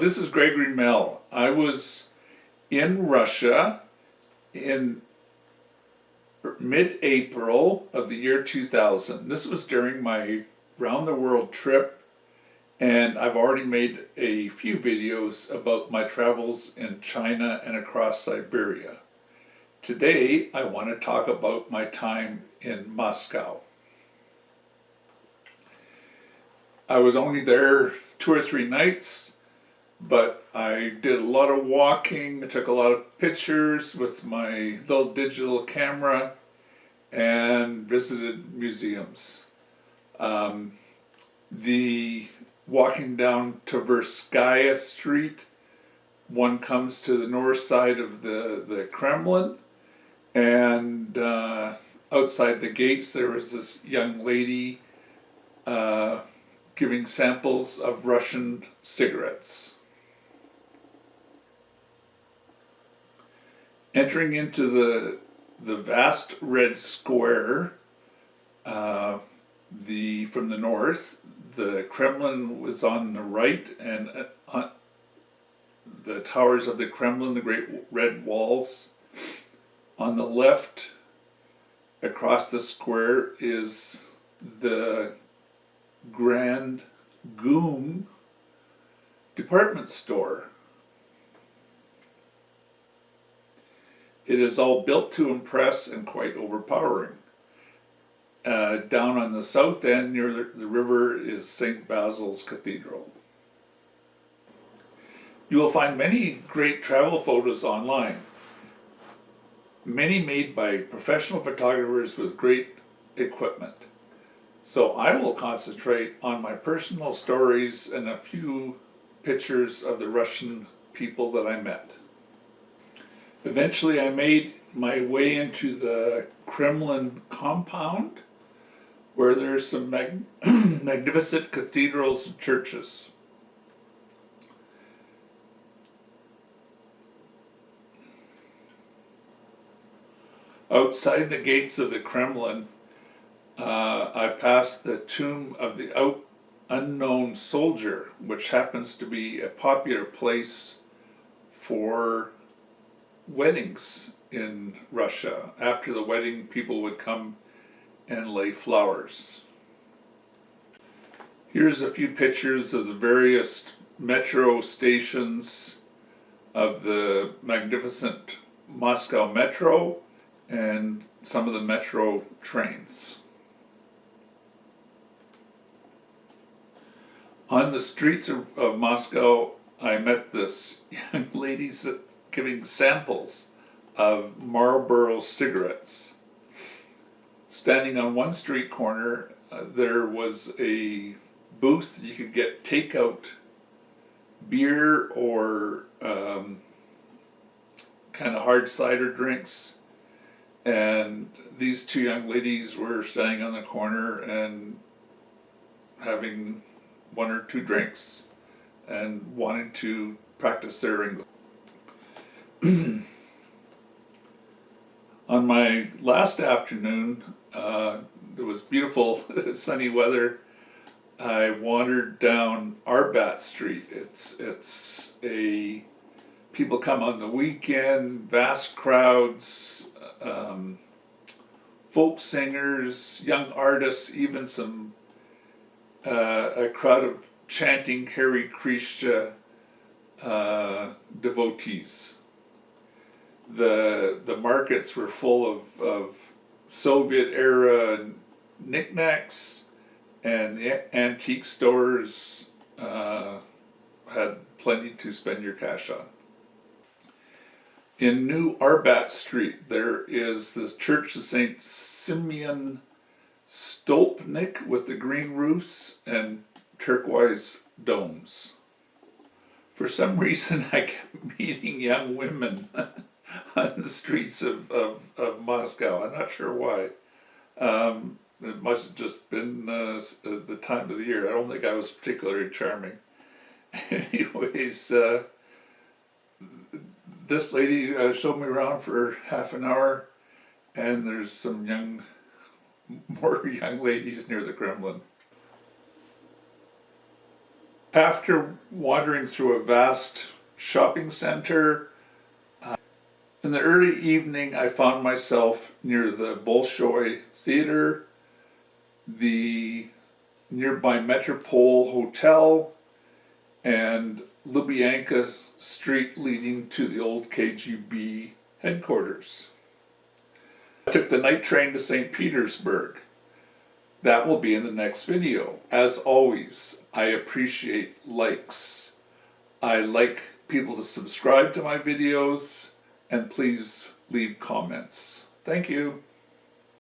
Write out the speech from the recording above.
this is Gregory Mell. I was in Russia in mid-April of the year 2000. This was during my round the world trip, and I've already made a few videos about my travels in China and across Siberia. Today, I want to talk about my time in Moscow. I was only there 2 or 3 nights, but I did a lot of walking, I took a lot of pictures with my little digital camera, and visited museums. The walking down Tverskaya Street, one comes to the north side of the Kremlin, and outside the gates there was this young lady giving samples of Russian cigarettes. Entering into the vast red square, from the north, the Kremlin was on the right, and the towers of the Kremlin, the great red walls. On the left, across the square, is the Grand Goom department store. It is all built to impress and quite overpowering. Down on the south end near the river is St. Basil's Cathedral. You will find many great travel photos online, many made by professional photographers with great equipment. So I will concentrate on my personal stories and a few pictures of the Russian people that I met. Eventually I made my way into the Kremlin compound, where there's some magnificent cathedrals and churches. Outside the gates of the Kremlin, I passed the tomb of the unknown soldier, which happens to be a popular place for weddings in Russia. After the wedding, people would come and lay flowers. Here's a few pictures of the various metro stations of the magnificent Moscow Metro and some of the metro trains. On the streets of Moscow, I met this young lady giving samples of Marlboro cigarettes. Standing on one street corner, there was a booth. You could get takeout beer or kind of hard cider drinks, and these two young ladies were standing on the corner and having 1 or 2 drinks and wanting to practice their English. On my last afternoon, it was beautiful sunny weather. I wandered down Arbat Street. It's a people come on the weekend, vast crowds, folk singers, young artists, even some a crowd of chanting Hare Krishna devotees. The markets were full of Soviet era knickknacks, and the antique stores had plenty to spend your cash on. In New Arbat Street, there is the Church of St. Simeon Stolpnik with the green roofs and turquoise domes. For some reason, I kept meeting young women on the streets of Moscow. I'm not sure why. It must have just been the time of the year. I don't think I was particularly charming. Anyways, this lady showed me around for half an hour, and there's some more young ladies near the Kremlin. After wandering through a vast shopping center, in the early evening I found myself near the Bolshoi Theater, the nearby Metropole Hotel, and Lubyanka Street leading to the old KGB headquarters. I took the night train to St. Petersburg. That will be in the next video. As always, I appreciate likes. I like people to subscribe to my videos, and please leave comments. Thank you.